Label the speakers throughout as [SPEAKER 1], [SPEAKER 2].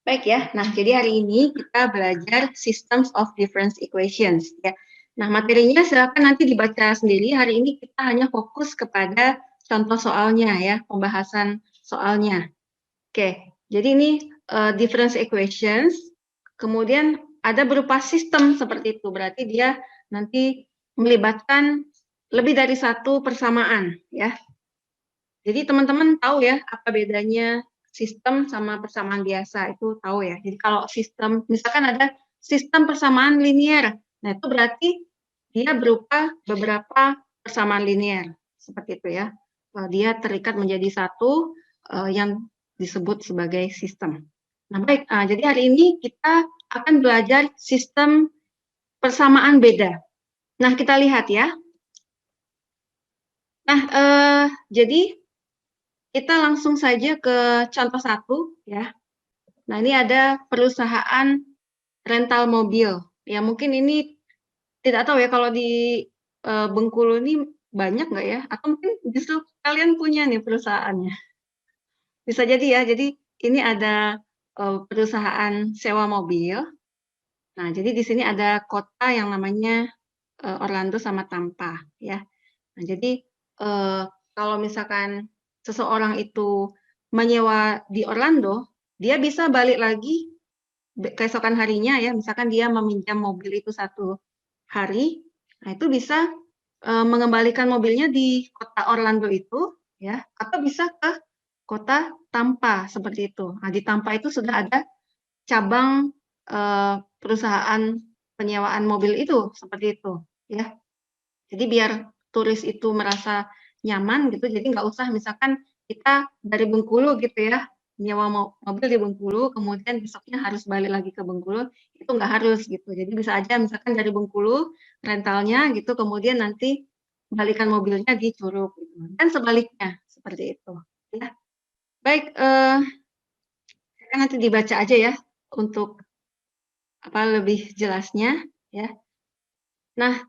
[SPEAKER 1] Baik ya, nah jadi hari ini kita belajar Systems of Difference Equations ya. Nah materinya silakan nanti dibaca sendiri, hari ini kita hanya fokus kepada contoh soalnya ya, pembahasan soalnya. Oke, jadi ini difference equations, kemudian ada berupa sistem seperti itu, berarti dia nanti melibatkan lebih dari satu persamaan ya. Jadi teman-teman tahu ya apa bedanya sistem sama persamaan biasa, itu tahu ya. Jadi kalau sistem, misalkan ada sistem persamaan linear, nah itu berarti dia berupa beberapa persamaan linear, seperti itu ya. Dia terikat menjadi satu yang disebut sebagai sistem. Nah baik, jadi hari ini kita akan belajar sistem persamaan beda. Nah kita lihat ya. Nah jadi kita langsung saja ke contoh satu ya. Nah ini ada perusahaan rental mobil. Ya mungkin ini tidak tahu ya kalau di Bengkulu ini banyak nggak ya? Atau mungkin justru kalian punya nih perusahaannya. Bisa jadi ya. Jadi ini ada perusahaan sewa mobil. Nah jadi di sini ada kota yang namanya Orlando sama Tampa ya. Nah jadi kalau misalkan seseorang itu menyewa di Orlando, dia bisa balik lagi keesokan harinya ya, misalkan dia meminjam mobil itu 1 hari, nah itu bisa mengembalikan mobilnya di kota Orlando itu ya, atau bisa ke kota Tampa seperti itu. Nah di Tampa itu sudah ada cabang perusahaan penyewaan mobil itu seperti itu ya. Jadi biar turis itu merasa nyaman gitu, jadi nggak usah misalkan kita dari Bengkulu gitu ya, nyewa mobil di Bengkulu, kemudian besoknya harus balik lagi ke Bengkulu, itu nggak harus gitu. Jadi bisa aja misalkan dari Bengkulu rentalnya gitu, kemudian nanti balikan mobilnya di Curug gitu. Dan sebaliknya seperti itu. Ya. Baik, nanti dibaca aja ya untuk apa lebih jelasnya ya. Nah,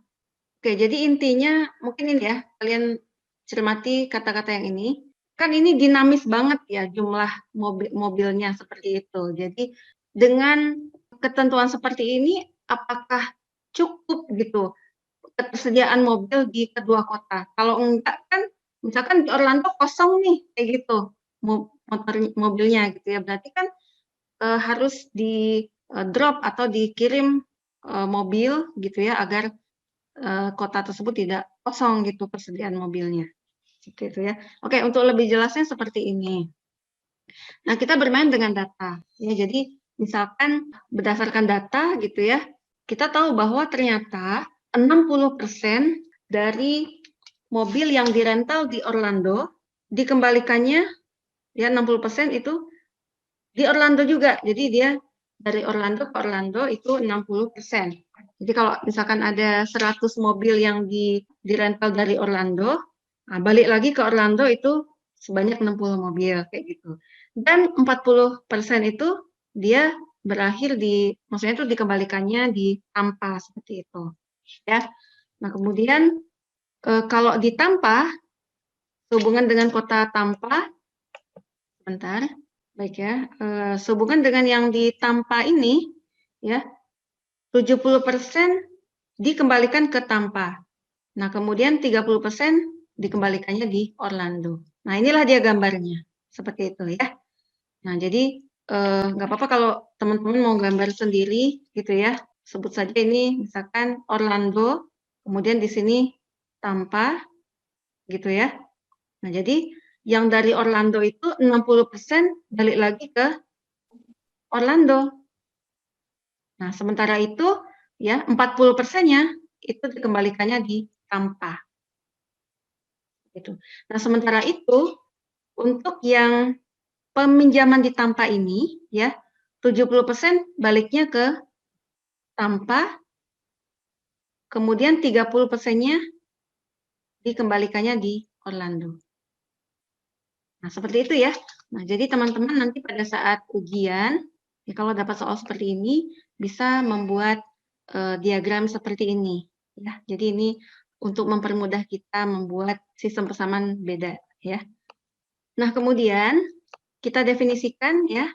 [SPEAKER 1] oke, jadi intinya mungkin ini ya, kalian cermati kata-kata yang ini. Kan ini dinamis banget ya jumlah mobilnya seperti itu. Jadi dengan ketentuan seperti ini, apakah cukup gitu ketersediaan mobil di kedua kota? Kalau enggak kan, misalkan di Orlando kosong nih kayak gitu mobilnya gitu ya. Berarti kan harus di drop atau dikirim mobil gitu ya agar kota tersebut tidak kosong gitu persediaan mobilnya. Seperti itu ya. Oke, untuk lebih jelasnya seperti ini. Nah, kita bermain dengan data. Ya, jadi misalkan berdasarkan data gitu ya, kita tahu bahwa ternyata 60% dari mobil yang dirental di Orlando dikembalikannya ya 60% itu di Orlando juga. Jadi dia dari Orlando ke Orlando itu 60%. Jadi kalau misalkan ada 100 mobil yang dirental dari Orlando, nah balik lagi ke Orlando itu sebanyak 60 mobil kayak gitu. Dan 40% itu dia berakhir di, maksudnya itu dikembalikannya di Tampa seperti itu. Ya. Nah kemudian kalau di Tampa, sehubungan dengan kota Tampa, sebentar, baik ya, sehubungan dengan yang di Tampa ini, ya 70% dikembalikan ke Tampa. Nah, kemudian 30% dikembalikannya di Orlando. Nah, inilah dia gambarnya. Seperti itu ya. Nah, jadi nggak apa-apa kalau teman-teman mau gambar sendiri gitu ya. Sebut saja ini misalkan Orlando, kemudian di sini Tampa gitu ya. Nah, jadi yang dari Orlando itu 60% balik lagi ke Orlando. Nah, sementara itu ya 40%-nya itu dikembalikannya di Tampa. Gitu. Nah, sementara itu untuk yang peminjaman di Tampa ini ya 70% baliknya ke Tampa, kemudian 30%-nya dikembalikannya di Orlando. Nah, seperti itu ya. Nah, jadi teman-teman nanti pada saat ujian, ya kalau dapat soal seperti ini, bisa membuat diagram seperti ini. Ya, jadi ini untuk mempermudah kita membuat sistem persamaan beda. Ya. Nah, kemudian kita definisikan ya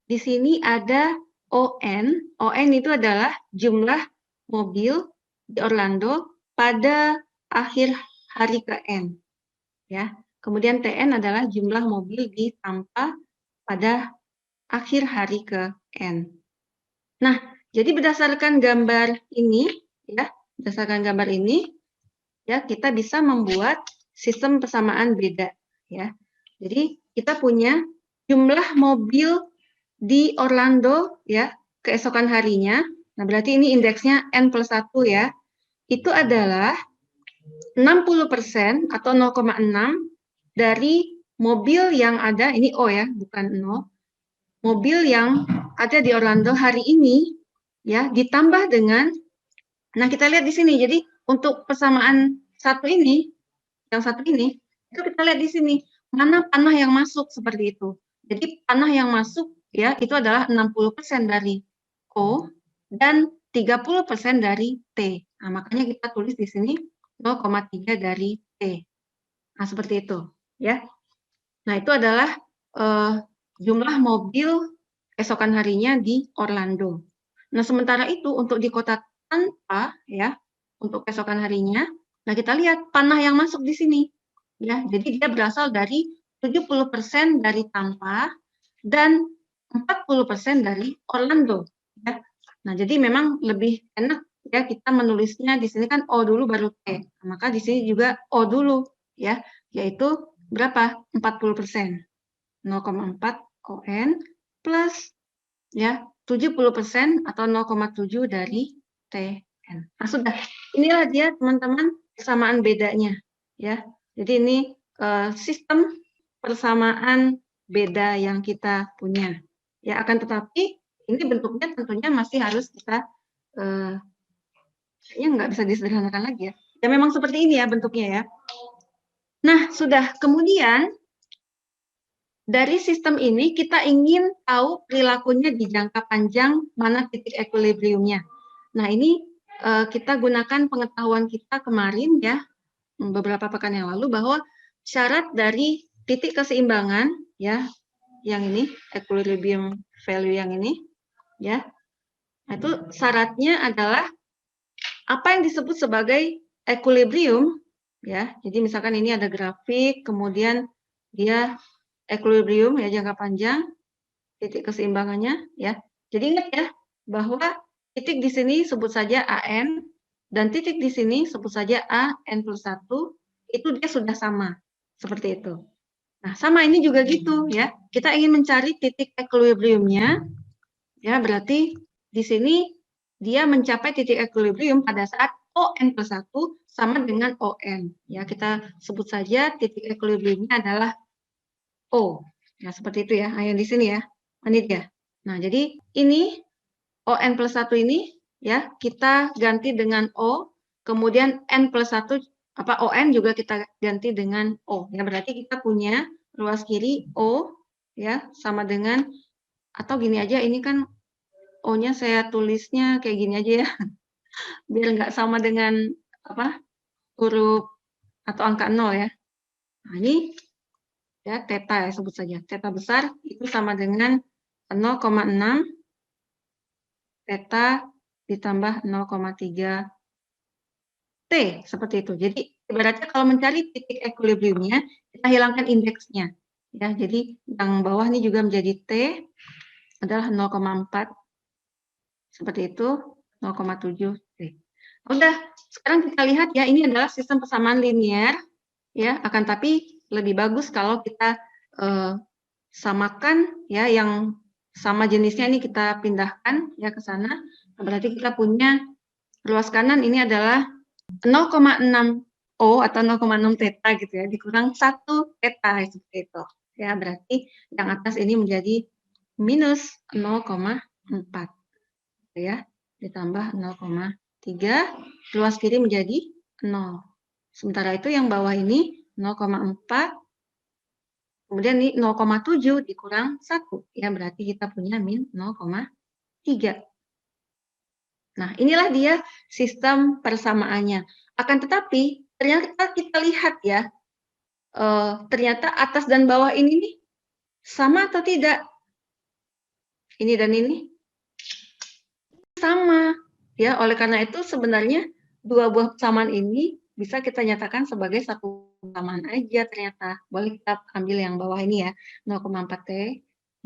[SPEAKER 1] di sini ada ON. ON itu adalah jumlah mobil di Orlando pada akhir hari ke-N. Ya. Kemudian TN adalah jumlah mobil di Tampa pada akhir hari ke-N. Nah, jadi berdasarkan gambar ini, ya, ya, kita bisa membuat sistem persamaan beda, ya. Jadi kita punya jumlah mobil di Orlando, ya, keesokan harinya. Nah, berarti ini indeksnya N+1 ya. Itu adalah 60% atau 0,6 dari mobil yang ada, ini O ya, bukan 0. Mobil yang ada di Orlando hari ini, ya, ditambah dengan, nah kita lihat di sini. Jadi untuk persamaan yang satu ini, itu kita lihat di sini mana panah yang masuk seperti itu. Jadi panah yang masuk ya itu adalah 60% dari O dan 30% dari T. Nah, makanya kita tulis di sini 0,3 dari T. Nah, seperti itu, ya. Nah, itu adalah jumlah mobil esokan harinya di Orlando. Nah, sementara itu untuk di kota Tampa, ya, untuk esokan harinya, nah kita lihat panah yang masuk di sini, ya. Jadi dia berasal dari 70% dari Tampa dan 40% dari Orlando, ya. Nah, jadi memang lebih enak ya kita menulisnya di sini kan O dulu baru T. Nah, maka di sini juga O dulu, ya, yaitu berapa? 40%. 0,4 ON plus ya 70% atau 0,7 dari TN. Nah, sudah. Inilah dia teman-teman persamaan bedanya ya. Jadi ini sistem persamaan beda yang kita punya. Ya, akan tetapi ini bentuknya tentunya masih harus kita kayaknya nggak bisa disederhanakan lagi ya. Ya memang seperti ini ya bentuknya ya. Nah, sudah. Kemudian dari sistem ini kita ingin tahu perilakunya di jangka panjang mana titik equilibriumnya. Nah, ini kita gunakan pengetahuan kita kemarin ya, beberapa pekan yang lalu bahwa syarat dari titik keseimbangan ya, yang ini equilibrium value yang ini ya. Nah, itu syaratnya adalah apa yang disebut sebagai equilibrium ya. Jadi misalkan ini ada grafik, kemudian dia equilibrium ya jangka panjang, titik keseimbangannya ya. Jadi ingat ya bahwa titik di sini sebut saja AN dan titik di sini sebut saja AN+1 itu dia sudah sama seperti itu. Nah, sama ini juga gitu ya. Kita ingin mencari titik equilibriumnya ya, berarti di sini dia mencapai titik equilibrium pada saat ON+1 sama dengan ON. Ya, kita sebut saja titik equilibriumnya adalah O. Ya, seperti itu ya. Yang di sini ya. Menit ya. Nah, jadi ini ON+1 ini ya, kita ganti dengan O, kemudian N+1 ON juga kita ganti dengan O. Ya, berarti kita punya ruas kiri O ya sama dengan, atau gini aja, ini kan O-nya saya tulisnya kayak gini aja ya. Biar nggak sama dengan huruf atau angka 0 ya. Nah, ini ya theta ya sebut saja. Theta besar itu sama dengan 0,6 theta ditambah 0,3 T seperti itu. Jadi ibaratnya kalau mencari titik equilibriumnya kita hilangkan indeksnya. Ya, jadi yang bawah ini juga menjadi T adalah 0,4 seperti itu, 0,7 T. Udah, sekarang kita lihat ya ini adalah sistem persamaan linear ya, akan tapi lebih bagus kalau kita samakan ya yang sama jenisnya ini kita pindahkan ya ke sana. Berarti kita punya ruas kanan ini adalah 0,6 O atau 0,6 theta gitu ya, dikurang 1 theta seperti itu. Ya, berarti yang atas ini menjadi minus 0,4 ya, ditambah 0,3, ruas kiri menjadi 0. Sementara itu yang bawah ini 0,4, kemudian ini 0,7 dikurang 1, ya berarti kita punya min 0,3. Nah, inilah dia sistem persamaannya. Akan tetapi, ternyata kita lihat ya, ternyata atas dan bawah ini nih sama atau tidak? ini dan ini sama. Ya, oleh karena itu sebenarnya dua buah persamaan ini bisa kita nyatakan sebagai satu persamaan aja ternyata. Boleh kita ambil yang bawah ini ya, 0,4 T,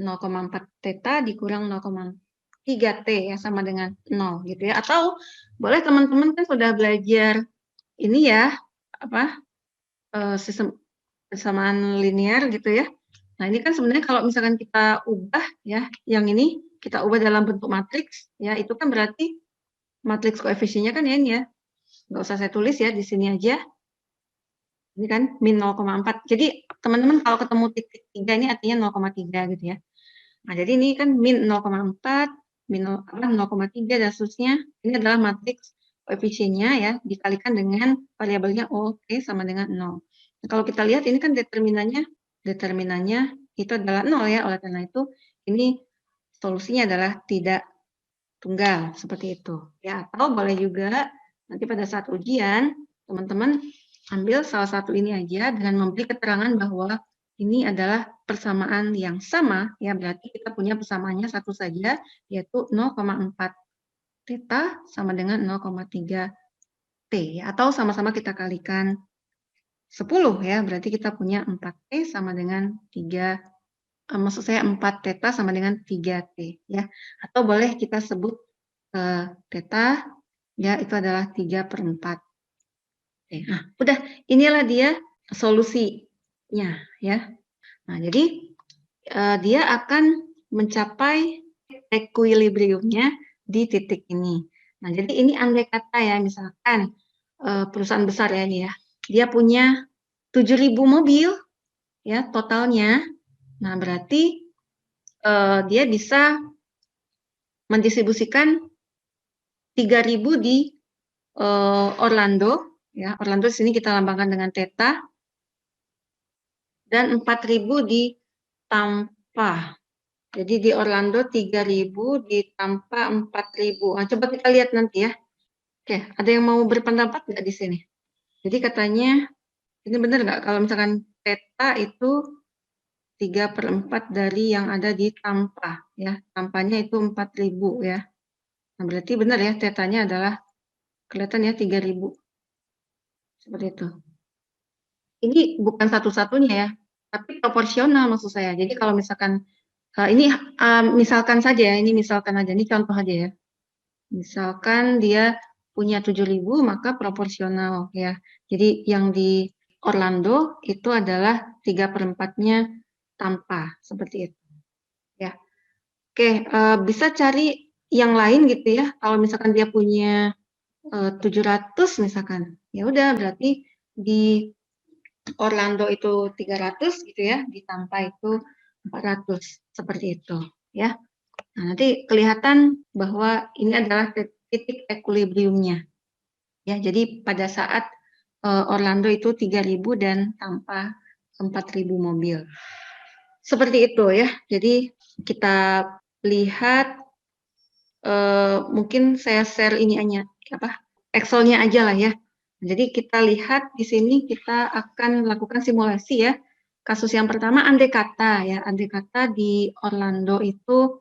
[SPEAKER 1] 0,4 theta dikurang 0,3 T ya, sama dengan 0 gitu ya. Atau boleh teman-teman kan sudah belajar ini ya, apa, sistem persamaan linear gitu ya. Nah, ini kan sebenarnya kalau misalkan kita ubah ya, yang ini kita ubah dalam bentuk matriks ya, itu kan berarti matriks koefisiennya kan ya ini ya. Nggak usah saya tulis ya, di sini aja. Ini kan min 0,4. Jadi teman-teman kalau ketemu titik 3 ini artinya 0,3 gitu ya. Nah, jadi ini kan min 0,4, min 0,3 dan seterusnya. Ini adalah matriks koefisiennya ya, dikalikan dengan variabelnya OK sama dengan 0. Nah, kalau kita lihat ini kan determinannya itu adalah 0 ya, oleh karena itu ini solusinya adalah tidak tunggal, seperti itu. Ya, atau boleh juga nanti pada saat ujian, teman-teman ambil salah satu ini aja dengan memberi keterangan bahwa ini adalah persamaan yang sama, ya berarti kita punya persamaannya satu saja, yaitu 0,4 theta sama dengan 0,3 T, atau sama-sama kita kalikan 10 ya, berarti kita punya 4T sama dengan 3, maksud saya 4 theta sama dengan 3T ya, atau boleh kita sebut theta ya itu adalah 3/4. Oke, nah udah inilah dia solusinya ya. Nah jadi dia akan mencapai equilibriumnya di titik ini. Nah jadi ini andai kata ya misalkan perusahaan besar ya ini ya, dia punya 7.000 mobil ya totalnya. Nah berarti dia bisa mendistribusikan 3.000 di Orlando, ya Orlando di sini kita lambangkan dengan theta, dan 4.000 di Tampa. Jadi di Orlando 3.000, di Tampa 4.000. Nah, coba kita lihat nanti ya. Oke, ada yang mau berpendapat nggak di sini? Jadi katanya, ini benar nggak kalau misalkan theta itu 3/4 dari yang ada di Tampa, ya. Tampanya itu 4.000 ya. Nah, berarti benar ya, tetanya adalah kelihatan ya 3.000. Seperti itu. Ini bukan satu-satunya ya, tapi proporsional maksud saya. Jadi kalau misalkan ini misalkan saja ya, ini misalkan aja, ini contoh aja ya. Misalkan dia punya 7.000 maka proporsional ya. Jadi yang di Orlando itu adalah 3/4-nya Tampa, seperti itu. Ya. Oke, bisa cari yang lain gitu ya. Kalau misalkan dia punya 700 misalkan, ya udah berarti di Orlando itu 300 gitu ya, di Tampa itu 400, seperti itu ya. Nah, nanti kelihatan bahwa ini adalah titik equilibriumnya. Ya, jadi pada saat Orlando itu 3.000 dan Tampa 4.000 mobil. Seperti itu ya. Jadi kita lihat mungkin saya share ini aja Excel-nya aja lah ya. Jadi kita lihat di sini kita akan lakukan simulasi ya. Kasus yang pertama andai kata ya, andai kata di Orlando itu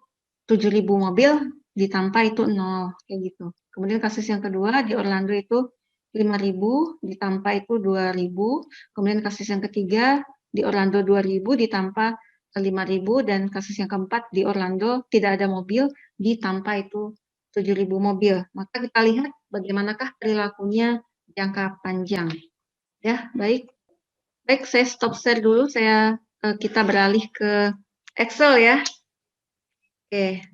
[SPEAKER 1] 7.000 mobil, di Tampa itu 0 kayak gitu. Kemudian kasus yang kedua di Orlando itu 5.000, di Tampa itu 2.000. Kemudian kasus yang ketiga di Orlando 2.000, di Tampa 5.000, dan kasus yang keempat di Orlando tidak ada mobil, di Tampa itu 7.000 mobil. Maka kita lihat bagaimanakah perilakunya jangka panjang. Ya, baik. Baik, saya stop share dulu. Kita beralih ke Excel ya. Oke.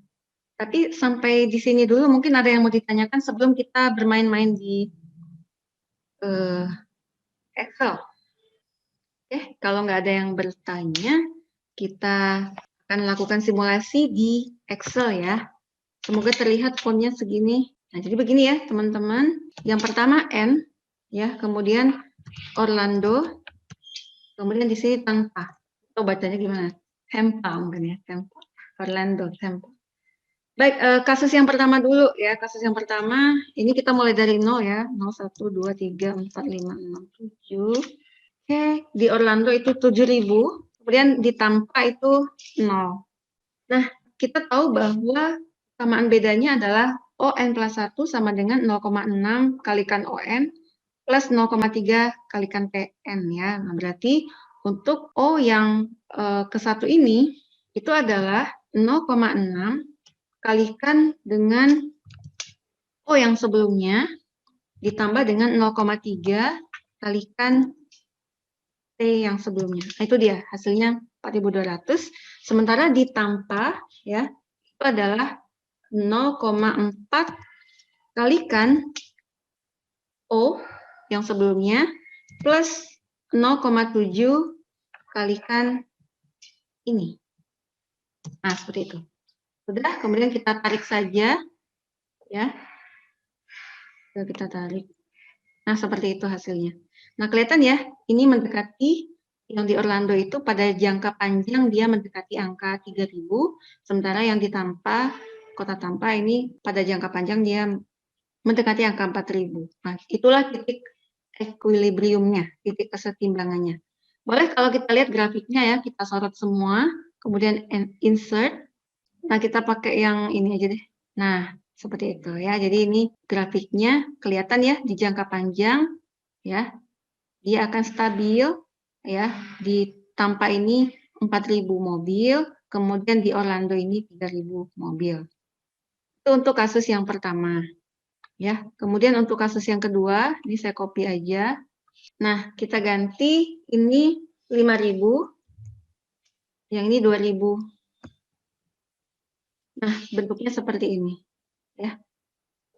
[SPEAKER 1] Tapi sampai di sini dulu mungkin ada yang mau ditanyakan sebelum kita bermain-main di Excel. Oke, kalau nggak ada yang bertanya, kita akan lakukan simulasi di Excel ya. Semoga terlihat fontnya segini. Nah, jadi begini ya teman-teman. Yang pertama N, ya, kemudian Orlando, kemudian di sini Tampa. Atau bacanya gimana? Tampa mungkin ya, Tampa. Orlando, Tampa. Baik, kasus yang pertama dulu ya. Kasus yang pertama, ini kita mulai dari 0 ya. 0, 1, 2, 3, 4, 5, 6, 7. Oke, di Orlando itu 7.000. Kemudian di Tampa itu 0. Nah, kita tahu bahwa samaan bedanya adalah ON plus 1 sama dengan 0,6 kalikan ON plus 0,3 kalikan PN ya. Nah, berarti untuk O yang ke-1 ini itu adalah 0,6 kalikan dengan O yang sebelumnya ditambah dengan 0,3 kalikan T yang sebelumnya. Nah, itu dia hasilnya 4.200. Sementara ditampa ya itu adalah 0,4 kalikan O yang sebelumnya plus 0,7 kalikan ini. Nah, seperti itu. Sudah, kemudian kita tarik saja ya. Kita tarik. Nah, seperti itu hasilnya. Nah, kelihatan ya, ini mendekati yang di Orlando itu pada jangka panjang dia mendekati angka 3.000, sementara yang di Tampa, kota Tampa ini pada jangka panjang dia mendekati angka 4.000. Nah, itulah titik equilibriumnya, titik kesetimbangannya. Boleh kalau kita lihat grafiknya ya, kita sorot semua, kemudian insert. Nah, kita pakai yang ini aja deh. Nah, seperti itu ya. Jadi ini grafiknya kelihatan ya di jangka panjang ya. Dia akan stabil ya. Di Tampa ini 4.000 mobil, kemudian di Orlando ini 3.000 mobil. Itu untuk kasus yang pertama. Ya, kemudian untuk kasus yang kedua, ini saya copy aja. Nah, kita ganti ini 5.000, yang ini 2.000. Nah, bentuknya seperti ini ya.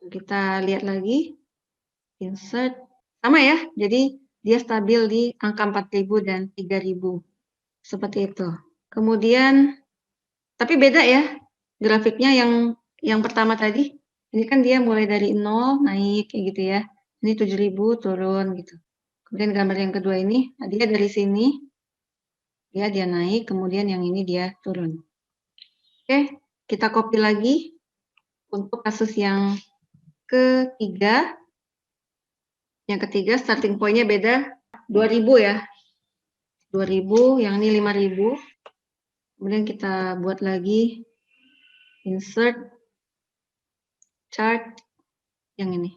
[SPEAKER 1] Kita lihat lagi, insert, sama ya, jadi dia stabil di angka 4.000 dan 3.000, seperti itu. Kemudian, tapi beda ya, grafiknya yang pertama tadi, ini kan dia mulai dari 0, naik, kayak gitu ya. Ini 7.000, turun, gitu. Kemudian gambar yang kedua ini, dia dari sini, ya dia naik, kemudian yang ini dia turun. Oke, kita copy lagi, untuk kasus yang ketiga. Yang ketiga starting point-nya beda 2.000 ya. 2.000, yang ini 5.000. Kemudian kita buat lagi insert chart yang ini.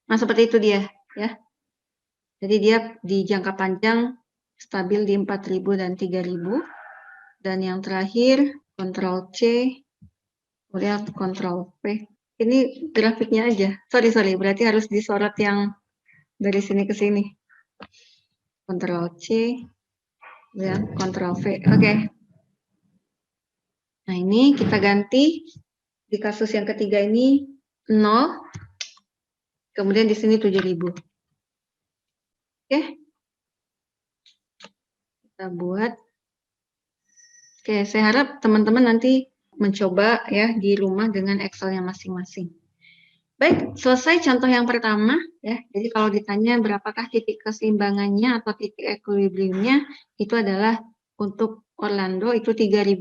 [SPEAKER 1] Nah, seperti itu dia ya. Jadi dia di jangka panjang stabil di 4.000 dan 3.000. Dan yang terakhir Ctrl C, kemudian Ctrl V. Ini grafiknya aja. Sorry, berarti harus disorot yang dari sini ke sini. Ctrl C, dan Ctrl V. Oke. Nah, ini kita ganti di kasus yang ketiga ini 0. Kemudian di sini 7.000. Oke. Kita buat. Oke, saya harap teman-teman nanti mencoba ya di rumah dengan Excel-nya masing-masing. Baik, selesai contoh yang pertama ya. Jadi kalau ditanya berapakah titik keseimbangannya atau titik equilibriumnya, itu adalah untuk Orlando itu 3.000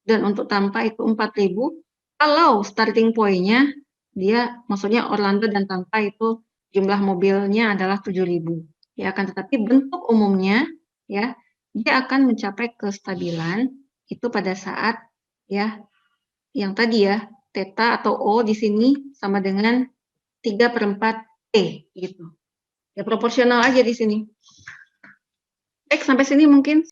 [SPEAKER 1] dan untuk Tampa itu 4.000. Kalau starting point-nya dia maksudnya Orlando dan Tampa itu jumlah mobilnya adalah 7.000. Ya, akan tetapi bentuk umumnya ya dia akan mencapai kestabilan itu pada saat ya yang tadi ya theta atau O di sini sama dengan 3/4 T gitu. Ya proporsional aja di sini. Sampai sini mungkin